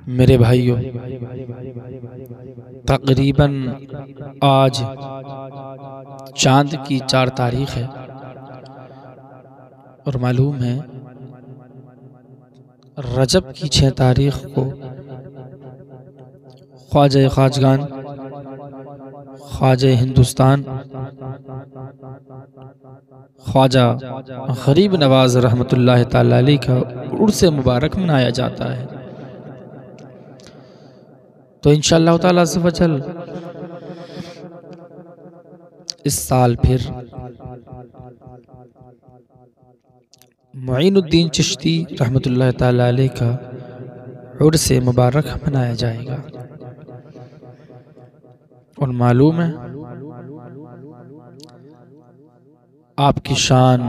मेरे भाइयों, तकरीबन आज चांद की 4 तारीख है और मालूम है रजब की 6 तारीख को ख्वाजा खाजगान, ख्वाजा हिंदुस्तान, ख्वाजा गरीब नवाज रहमतुल्लाह ताला अलैह का उर्स मुबारक मनाया जाता है। तो इंशाअल्लाह ताला अज़्ज़ व जल इस साल फिर मुईनुद्दीन चिश्ती रहमतुल्लाह ताला अलैह का उर्स मुबारक मनाया जाएगा। और मालूम है आपकी शान,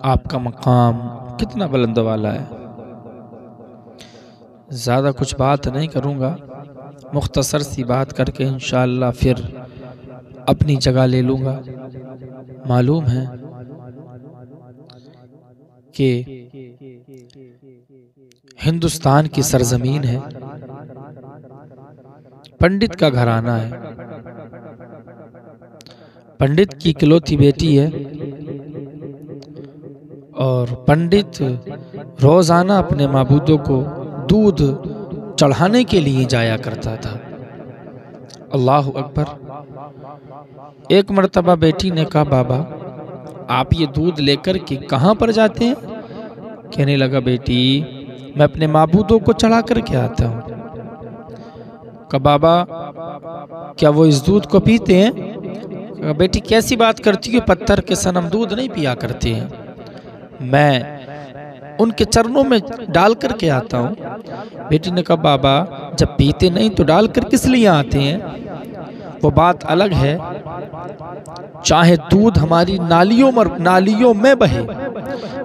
आपका मकाम कितना बुलंद वाला है। ज़्यादा कुछ बात नहीं करूँगा, मुख्तसर सी बात करके इंशाअल्लाह फिर अपनी जगह ले लूँगा। मालूम है कि हिंदुस्तान की सरजमीन है, पंडित का घराना है, पंडित की इकलौती बेटी है और पंडित रोजाना अपने माबूदों को दूध चढ़ाने के लिए जाया करता था। अल्लाह अकबर। एक मर्तबा बेटी ने कहा, बाबा आप ये दूध लेकर के कहाँ पर जाते हैं? कहने लगा, बेटी मैं अपने माबूदों को चढ़ा करके आता हूँ। कहा, बाबा क्या वो इस दूध को पीते हैं? कहा, बेटी कैसी बात करती है, पत्थर के सनम दूध नहीं पिया करते हैं, मैं उनके चरणों में डाल करके आता हूँ। बेटी ने कहा, बाबा जब पीते नहीं तो डाल कर किस लिए आते हैं? वो बात अलग है, चाहे दूध हमारी नालियों में बहे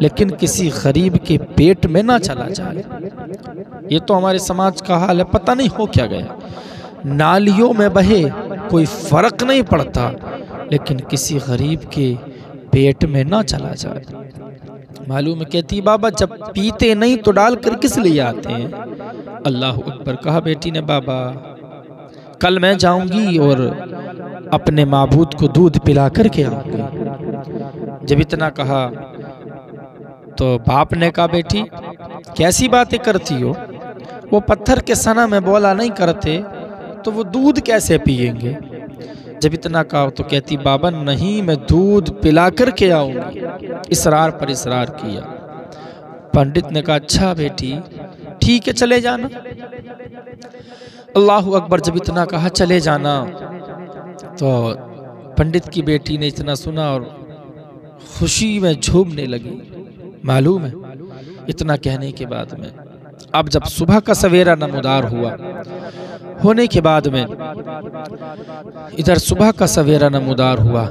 लेकिन किसी गरीब के पेट में ना चला जाए। ये तो हमारे समाज का हाल है, पता नहीं हो क्या गया। नालियों में बहे कोई फर्क नहीं पड़ता, लेकिन किसी गरीब के पेट में ना चला जाए। मालूम है कहती, बाबा जब पीते नहीं तो डाल कर किस लिए आते हैं? अल्लाह अकबर। कहा बेटी ने, बाबा कल मैं जाऊंगी और अपने माबूद को दूध पिला करके आऊंगी। जब इतना कहा तो बाप ने कहा, बेटी कैसी बातें करती हो, वो पत्थर के सना में बोला नहीं करते तो वो दूध कैसे पिएंगे? जब इतना कहा तो कहती, बाबा नहीं मैं दूध पिला करके आऊंगी। इसरार पर इसरार किया। पंडित ने कहा, अच्छा बेटी ठीक है चले जाना। अल्लाह अकबर। जब इतना कहा चले जाना तो पंडित की बेटी ने इतना सुना और खुशी में झूमने लगी। मालूम है इतना कहने के बाद में अब जब सुबह का सवेरा नमूदार हुआ होने के बाद में, इधर सुबह का सवेरा नमूदार हुआ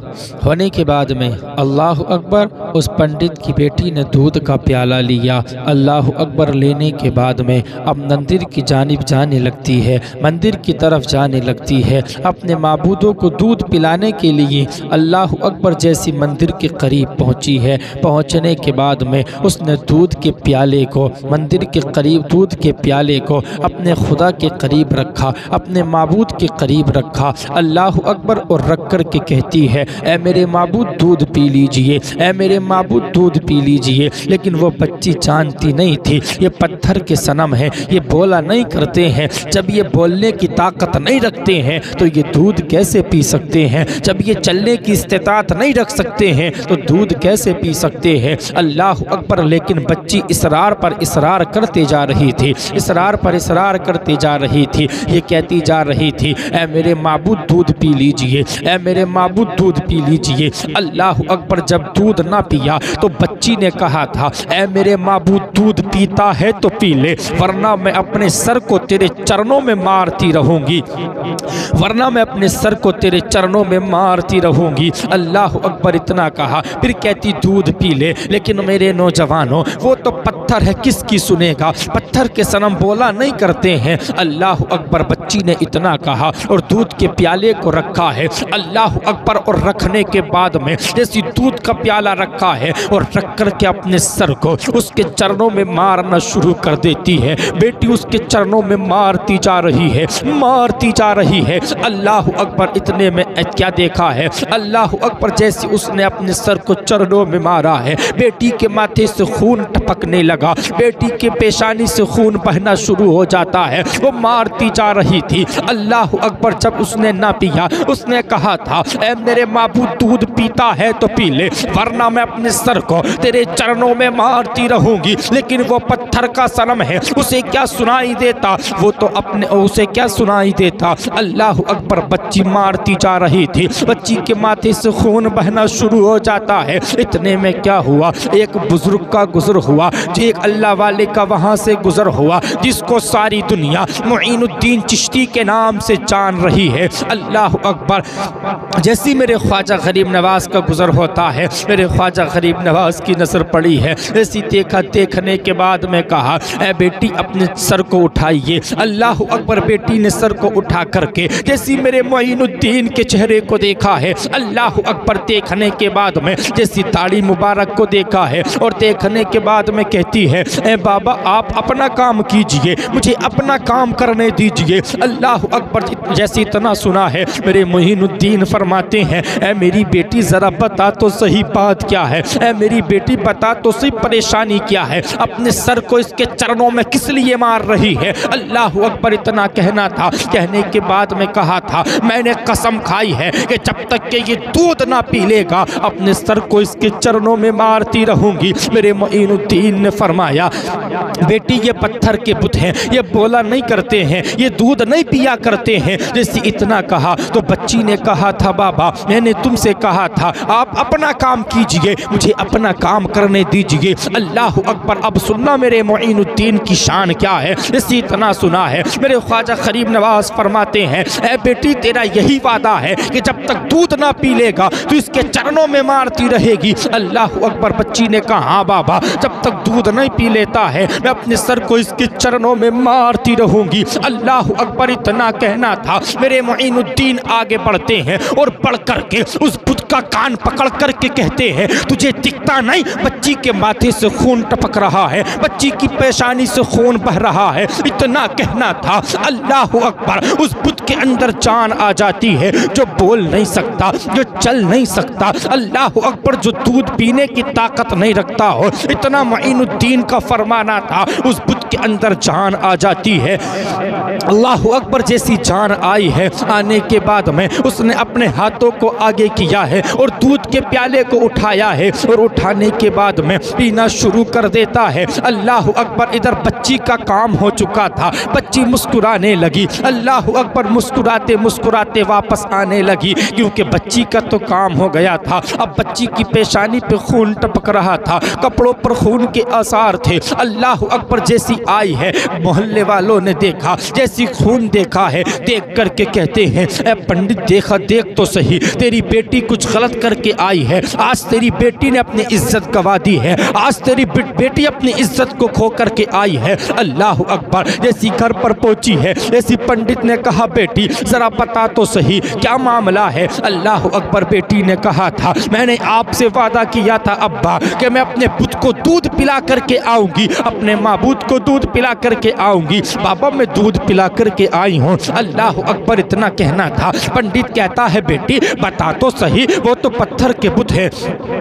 होने के बाद में अल्लाह अकबर, उस पंडित की बेटी ने दूध का प्याला लिया। अल्लाह अकबर लेने के बाद में अब मंदिर की जानिब जाने लगती है, मंदिर की तरफ जाने लगती है अपने माबूदों को दूध पिलाने के लिए। अल्लाह अकबर जैसी मंदिर के करीब पहुंची है, पहुंचने के बाद में उसने दूध के प्याले को, मंदिर के करीब दूध के प्याले को अपने खुदा के करीब रखा, अपने माबूद के करीब रखा। अल्लाह अकबर। और रख कर के कहती है, ऐ मेरे माबूद दूध पी लीजिए, ऐ मेरे माबूद दूध पी लीजिए। लेकिन वो बच्ची जानती नहीं थी ये पत्थर के सनम है, ये बोला नहीं करते हैं। जब ये बोलने की ताकत नहीं रखते हैं तो ये दूध कैसे पी सकते हैं? जब ये चलने की इस्तिताअत नहीं रख सकते हैं तो दूध कैसे पी सकते हैं? अल्लाह अकबर। लेकिन बच्ची इसरार पर इसरार करते जा रही थी, इसरार पर इसरार करते जा रही थी। ये कहती जा रही थी, ऐ मेरे माबूद दूध पी लीजिए, ऐ मेरे माबूद दूध पी लीजिए। अल्लाह अकबर। जब दूध ना पिया तो बच्ची ने कहा था, ऐ मेरे माबूद दूध पीता है तो पी ले, वरना मैं अपने सर को तेरे चरणों में मारती रहूंगी, वरना मैं अपने सर को तेरे चरणों में मारती रहूंगी। अल्लाह अकबर। इतना कहा फिर कहती, दूध पी ले। लेकिन मेरे नौजवानों वो तो पत्थर है, किसकी सुनेगा? पत्थर के सनम बोला नहीं करते हैं। अल्लाह अकबर। बच्ची ने इतना कहा और दूध के प्याले को रखा है, अल्लाह अकबर, और रखने के बाद में जैसी दूध का प्याला रखा है और रख कर के अपने सर को उसके चरणों में मारना शुरू कर देती है। बेटी उसके चरणों में मारती जा रही है, मारती जा रही है। अल्लाह अकबर, इतने में क्या देखा है, अल्लाह अकबर, जैसे उसने अपने सर को चरणों में मारा है, बेटी के माथे से खून टपकने लगा, बेटी के पेशानी से खून बहना शुरू हो जाता है। वो मारती जा रही थी। अल्लाह अकबर, जब उसने ना पिया, उसने कहा था, ऐ मेरे माबूद, दूध पीता है तो पी ले, वरना मैं अपने सर को तेरे चरणों में मारती रहूंगी। लेकिन वो पत्थर का सनम है, उसे क्या सुनाई देता, वो तो अपने, उसे क्या सुनाई देता। अल्लाह अकबर, बच्ची मारती जा रही थी, बच्ची के माथे से खून बहना शुरू हो जाता है। इतने में क्या हुआ, एक बुजुर्ग का गुजर हुआ, जो एक अल्लाह वाले का वहाँ से गुजर हुआ, जिसको सारी दुनिया मुईनुद्दीन चिश्ती के नाम से जान रही है। अल्लाह अकबर, जैसी मेरे ख्वाजा गरीब नवाज का गुजर होता है, मेरे ख्वाजा गरीब नवाज की नज़र पड़ी है। ऐसी देखा, देखने के बाद में कहा, ऐ बेटी अपने सर को उठाइए। अल्लाह अकबर, बेटी ने सर को उठा करके जैसी मेरे मुईनुद्दीन के चेहरे को देखा है, अल्लाह अकबर, देखने के बाद में जैसी दाढ़ी मुबारक को देखा है और देखने के बाद में कहती है, ऐ बाबा आप अपना काम कीजिए, मुझे अपना काम करने दीजिए। अल्लाह अकबर, जैसे इतना सुना है, मेरे मुईनुद्दीन फरमाते हैं, ऐ मेरी बेटी ज़रा बता तो सही बात क्या है, ऐ मेरी बेटी बता तो सही परेशानी क्या है, अपने सर को इसके चरणों में किस लिए मार रही है। अल्लाह अकबर, इतना कहना था। कहने के बाद में कहा था, मैंने कसम खाई है कि जब तक कि ये दूध ना पी लेगा, अपने सर को इसके चरणों में मारती रहूंगी। मेरे मुईनुद्दीन ने फरमाया, बेटी ये पत्थर के बुत हैं, ये बोला नहीं करते हैं, ये दूध नहीं पिया करते हैं। जैसे इतना कहा तो बच्ची ने कहा था, बाबा मैंने तुमसे कहा था आप अपना काम कीजिए, मुझे अपना काम करने दीजिए। अल्लाह अकबर, अब सुनना मेरे मुईनुद्दीन की शान क्या है। जैसे इतना सुना है, मेरे ख्वाजा गरीब नवाज फरमाते हैं, ऐ बेटी तेरा यही वादा है कि जब तक दूध ना पी लेगा तो इसके चरणों में मारती रहेगी। अल्लाह अकबर, बच्ची ने कहा, हाँ बाबा, जब तक दूध नहीं पी लेता है मैं अपने सर को इसके चरणों में मारती रहूंगी। अल्लाह अकबर, इतना कहना था। मेरे मुईनुद्दीन आगे बढ़ते हैं और बढ़ करके उस बुत का कान पकड़ करके कहते हैं, तुझे दिखता नहीं बच्ची के माथे से खून टपक रहा है, बच्ची की पेशानी से खून बह रहा है। इतना कहना था। अल्लाह अकबर, उस बुत के अंदर जान आ जाती है, जो बोल नहीं सकता, जो चल नहीं सकता। अल्लाह अकबर, जो दूध पीने की ताकत नहीं रखता हो। इतना मुईनुद्दीन का फरमाना था। उस बुत के अंदर जान आ जाती है। अल्लाह अकबर, जैसी जान आई है, आने के बाद में उसने अपने हाथों को आगे किया है और दूध के प्याले को उठाया है और उठाने के बाद में पीना शुरू कर देता है। अल्लाह अकबर, इधर बच्ची का काम हो चुका था, बच्ची मुस्कुराने लगी। अल्लाह अकबर, मुस्कुराते मुस्कुराते वापस आने लगी, क्योंकि बच्ची का तो काम हो गया था। अब बच्ची की पेशानी पे खून टपक रहा था, कपड़ों पर खून के आसार थे। अल्लाह अकबर, जैसी आई है, मोहल्ले वालों ने देखा, जैसी खून देखा है, देख करके कहते हैं, ए पंडित देखा, देख तो सही, तेरी बेटी कुछ गलत करके आई है। आज तेरी बेटी ने अपनी इज्जत गवा दी है, आज तेरी बेटी अपनी इज्जत को खो करके आई है। अल्लाह अकबर, जैसी घर पर पहुंची है, जैसी पंडित ने कहा, बेटी जरा बता तो सही क्या मामला है। अल्लाह अकबर, बेटी ने कहा था, मैंने आपसे वादा किया था अब्बा कि मैं अपने बुत को दूध पिला करके आऊंगी, अपने माबूद को दूध पिला करके आऊंगी। बाबा मैं दूध पिला करके आई हूँ। अल्लाह अकबर, इतना कहना था। पंडित कहता है, बेटी बता तो सही, वो तो पत्थर के बुत है,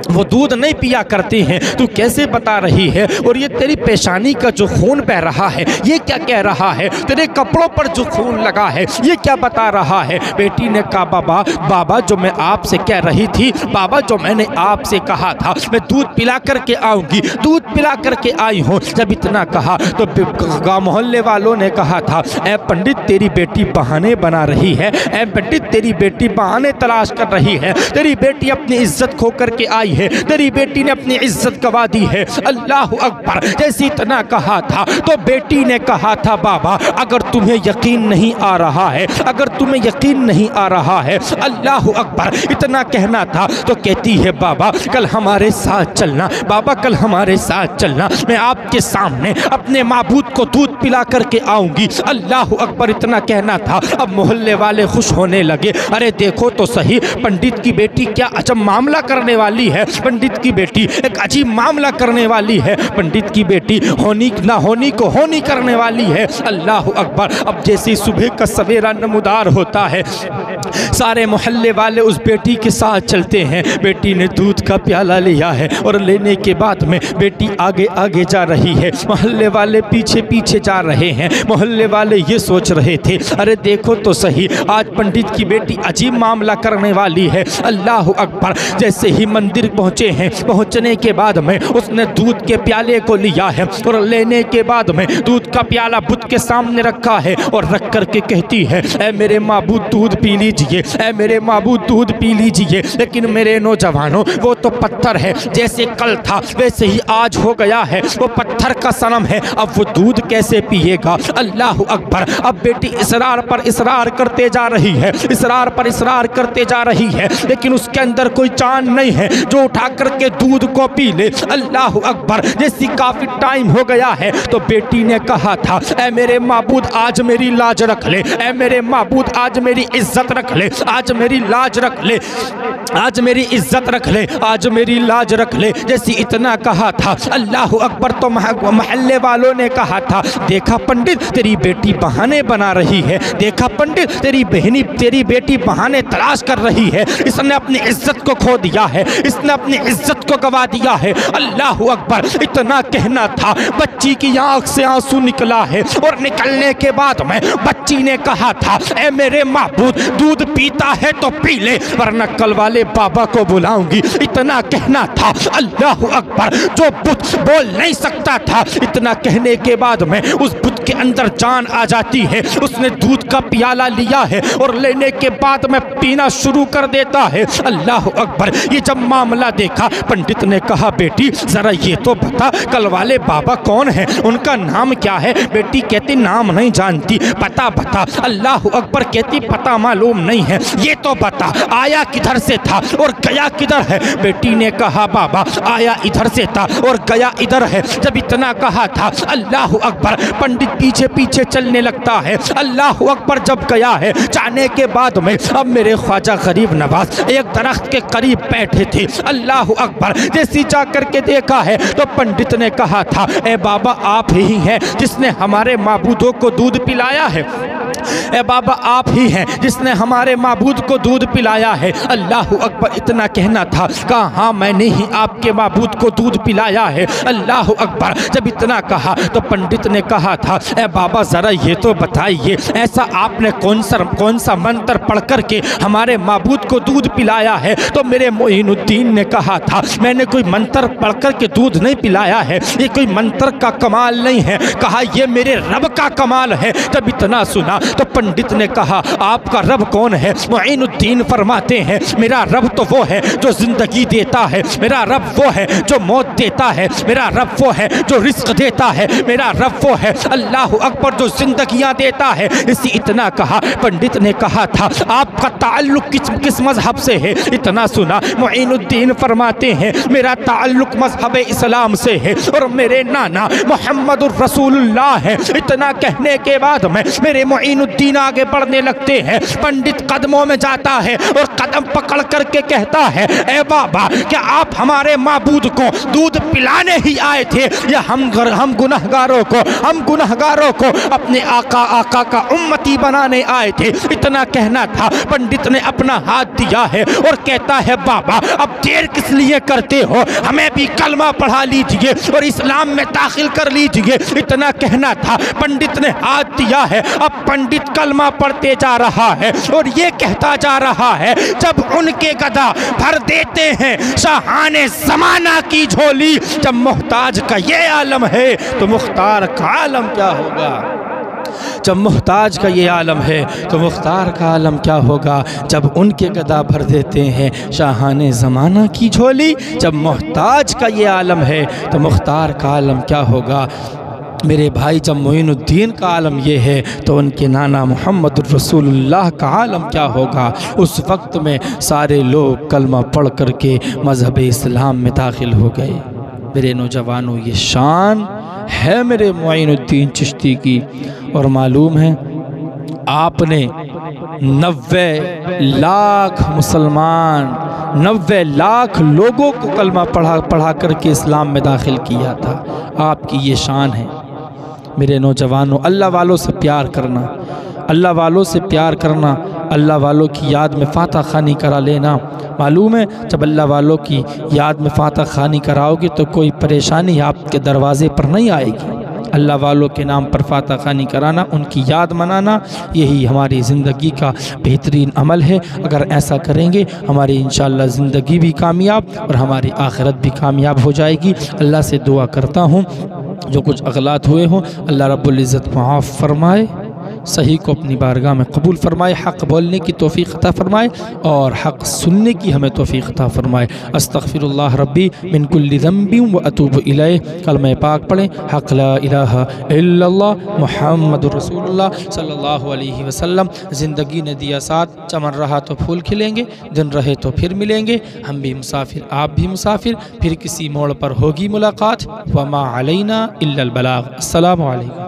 वो दूध नहीं पिया करते हैं, तू कैसे बता रही है। और ये तेरी पेशानी का जो खून बह रहा है, ये क्या कह रहा है, तेरे कपड़ों पर जो खून लगा है, ये क्या बता रहा है। बेटी ने कहा, बाबा जो मैं आपसे कह रही थी, बाबा जो मैंने आपसे कहा था, मैं दूध पिला करके आऊंगी, दूध पिला करके आई हूँ। जब इतना कहा तो गाँव मोहल्ले वालों ने कहा था, ऐ पंडित तेरी बेटी बहाने बना रही है, ऐ पंडित तेरी बेटी बहाने तलाश कर रही है, तेरी बेटी अपनी इज्जत खो करके आई है, तेरी बेटी ने अपनी इज्जत गवा दी है। अल्लाह अकबर, जैसे इतना कहा था तो बेटी ने कहा था, बाबा अगर तुम्हें यकीन नहीं आ रहा है, अगर तुम्हें यकीन नहीं आ रहा है, अल्लाह अकबर, इतना कहना था तो कहती है, बाबा कल हमारे साथ चलना, बाबा कल हमारे साथ चलना, मैं आपके सामने अपने माबूद को दूध पिला करके आऊंगी। अल्लाह अकबर इतना कहना था। अब मोहल्ले वाले खुश होने लगे, अरे देखो तो सही पंडित की बेटी क्या अजब मामला करने वाली है, पंडित की बेटी एक अजीब मामला करने वाली है, पंडित की बेटी होनी ना होनी को होनी करने वाली है। अल्लाह अकबर। अब जैसे सुबह का सवेरा नमूदार होता है, सारे मोहल्ले वाले उस बेटी के साथ चलते हैं। बेटी ने दूध का प्याला लिया है और लेने के बाद में बेटी आगे आगे जा रही है, मोहल्ले वाले पीछे पीछे जा रहे हैं। मोहल्ले वाले ये सोच रहे थे, अरे देखो तो सही आज पंडित की बेटी अजीब मामला करने वाली है। अल्लाह अकबर। जैसे ही मंदिर पहुँचे हैं, पहुँचने के बाद में उसने दूध के प्याले को लिया है और लेने के बाद में दूध का प्याला बुत के सामने रखा है और रख करके कहती है, ऐ मेरे माबूद दूध पी लीजिए, ऐ मेरे माबूद दूध पी लीजिए। लेकिन मेरे नौजवानों, वो तो पत्थर है, जैसे कल था वैसे ही आज हो गया है, वो पत्थर का सनम है, अब वो दूध कैसे पिएगा। अल्लाह अकबर। अब बेटी इसरार पर इसरार करते जा रही है, इसरार पर इसरार करते जा रही है, लेकिन उसके अंदर कोई चांद नहीं है जो उठा करके दूध को पी ले। अल्लाह अकबर। जैसी काफी टाइम हो गया है तो बेटी ने कहा था, ऐ मेरे माबूद आज मेरी लाज रख ले, ऐ मेरे माबूद आज मेरी इज्जत रख ले, आज मेरी लाज रख ले, आज मेरी इज्जत रख ले, आज मेरी लाज रख ले। जैसी इतना कहा था, अल्लाह अकबर। तो मोहल्ले वालों ने कहा था, देखा पंडित तेरी बेटी बहाने बना रही है, देखा पंडित तेरी बेटी बहाने तलाश कर रही है, इसने अपनी इज्जत को खो दिया है, इसने अपनी इज्जत को गवा दिया है। अल्लाह अकबर। इतना कहना था, बच्ची की आंख से आंसू निकला है और निकलने के बाद में बच्ची ने कहा था, ऐ मेरे माबूद दूध पीता है तो पी ले वरना कल वाले बाबा को बुलाऊंगी। इतना कहना था। अल्लाह अकबर। जो बुत बोल नहीं सकता था, इतना कहने के बाद में उस बुत के अंदर जान आ जाती है। उसने दूध का प्याला लिया है और लेने के बाद में पीना शुरू कर देता है। अल्लाह अकबर। ये जब मामला देखा, पंडित ने कहा, बेटी जरा ये तो बता कल वाले बाबा कौन है, उनका नाम क्या है। बेटी कहती नाम नहीं जानती। पता बता। अल्लाह अकबर। कहती पता मालूम नहीं है, ये तो बता आया किधर से था और गया किधर है। बेटी ने कहा, बाबा आया इधर से था और गया इधर है। जब इतना कहा था, अल्लाह अकबर, पंडित पीछे पीछे चलने लगता है। अल्लाह अकबर। जब गया है, जाने के बाद में अब मेरे ख्वाजा गरीब नवाज एक दरख्त के करीब बैठे थे। अल्लाह अकबर। जैसी जा करके देखा है तो पंडित ने कहा था, ए बाबा आप ही हैं जिसने हमारे माबूदों को दूध पिलाया है, ए बाबा आप ही हैं जिसने हमारे माबूद को दूध पिलाया है। अल्लाह अकबर। इतना कहना था, कहा हाँ मैंने ही आपके माबूद को दूध पिलाया है। अल्लाह अकबर। जब इतना कहा तो पंडित ने कहा था, ए बाबा ज़रा ये तो बताइए ऐसा आपने कौन सा मंत्र पढ़ कर के हमारे माबूद को दूध पिलाया है। तो मेरे मोइनुद्दीन ने कहा था, मैंने कोई मंत्र पढ़ कर के दूध नहीं पिलाया है, ये कोई मंत्र का कमाल नहीं है, कहा ये मेरे रब का कमाल है। जब इतना सुना तो पंडित ने कहा, आपका रब कौन है। मोइनुद्दीन फरमाते हैं, मेरा रब तो वो है जो जिंदगी देता है, मेरा रब वो है जो मौत देता है, मेरा रब वो है जो रिस्क देता है, मेरा रब वो है अल्लाह अकबर जो जिंदगियां देता है। इसी इतना कहा। पंडित ने कहा था, आपका ताल्लुक किस मजहब से है। इतना सुना। मोइनुद्दीन फरमाते हैं, मेरा ताल्लुक मजहब इस्लाम से है और मेरे नाना मोहम्मदुर रसूलुल्लाह है। इतना कहने के बाद में मेरे मोइनुद्दीन आगे बढ़ने लगते हैं। पंडित कदमों में जाता है और कदम पकड़ करके कहता है, ए बाबा क्या आप हमारे माबूद को दूध पिलाने ही आए थे या हम गुनहगारों को अपने आका का उम्मती बनाने आए थे। इतना कहना था। पंडित ने अपना हाथ दिया है और कहता है, बाबा अब देर किस लिए करते हो, हमें भी कलमा पढ़ा लीजिए और इस्लाम में दाखिल कर लीजिए। इतना कहना था। पंडित ने हाथ दिया है। अब पंडित कलमा पढ़ते जा रहा है और ये कहता जा रहा है, जब उनके गदा भर देते हैं शाहाने ज़माना की झोली, जब मोहताज का ये आलम है तो मुख्तार का आलम क्या होगा। जब मोहताज का ये आलम है तो मुख्तार का आलम क्या होगा। जब उनके गदा भर देते हैं शाहाने ज़माना की झोली, जब मोहताज का ये आलम है तो मुख्तार का आलम क्या होगा। मेरे भाई जब मोइनुद्दीन का आलम ये है तो उनके नाना मोहम्मद रसूलुल्लाह का आलम क्या होगा। उस वक्त में सारे लोग कलमा पढ़ कर के मज़हब इस्लाम में दाखिल हो गए। मेरे नौजवानों ये शान है मेरे मोइनुद्दीन चिश्ती की। और मालूम है आपने 90 लाख मुसलमान, 90 लाख लोगों को कलमा पढ़ा करके इस्लाम में दाखिल किया था। आपकी ये शान है। मेरे नौजवानों, अल्लाह वालों से प्यार करना, अल्लाह वालों से प्यार करना, अल्लाह वालों की याद में फातह खानी करा लेना। मालूम है, जब अल्लाह वालों की याद में फातह खानी कराओगे तो कोई परेशानी आपके दरवाज़े पर नहीं आएगी। अल्लाह वालों के नाम पर फातह खानी कराना, उनकी याद मनाना, यही हमारी ज़िंदगी का बेहतरीन अमल है। अगर ऐसा करेंगे हमारी इंशाअल्लाह ज़िंदगी भी कामयाब और हमारी आखिरत भी कामयाब हो जाएगी। अल्लाह से दुआ करता हूँ जो कुछ अगलात हुए हों अल्लाह रब्बुल इज़्ज़त माफ़ फरमाए, सही को अपनी बारगाह में कबूल फरमाए, हक़ बोलने की तौफ़ीक़ अता फरमाए और हक़ सुनने की हमें तौफ़ीक़ अता फरमाए। अस्तग़फ़िरुल्लाह रब्बी मिन कुल्लि ज़ंबिन व अतूबु इलैह। कलमा पाक पढ़ें, हक़ ला इलाहा इल्लल्लाह मुहम्मदुर रसूलुल्लाह सल्लल्लाहु अलैहि वसल्लम। ज़िंदगी ने दिया साथ, चमन रहा तो फूल खिलेंगे, दिन रहे तो फिर मिलेंगे। हम भी मुसाफिर, आप भी मुसाफिर, फिर किसी मोड़ पर होगी मुलाकात। वमा अलैना इल्लल बलाग। अस्सलामु अलैकुम।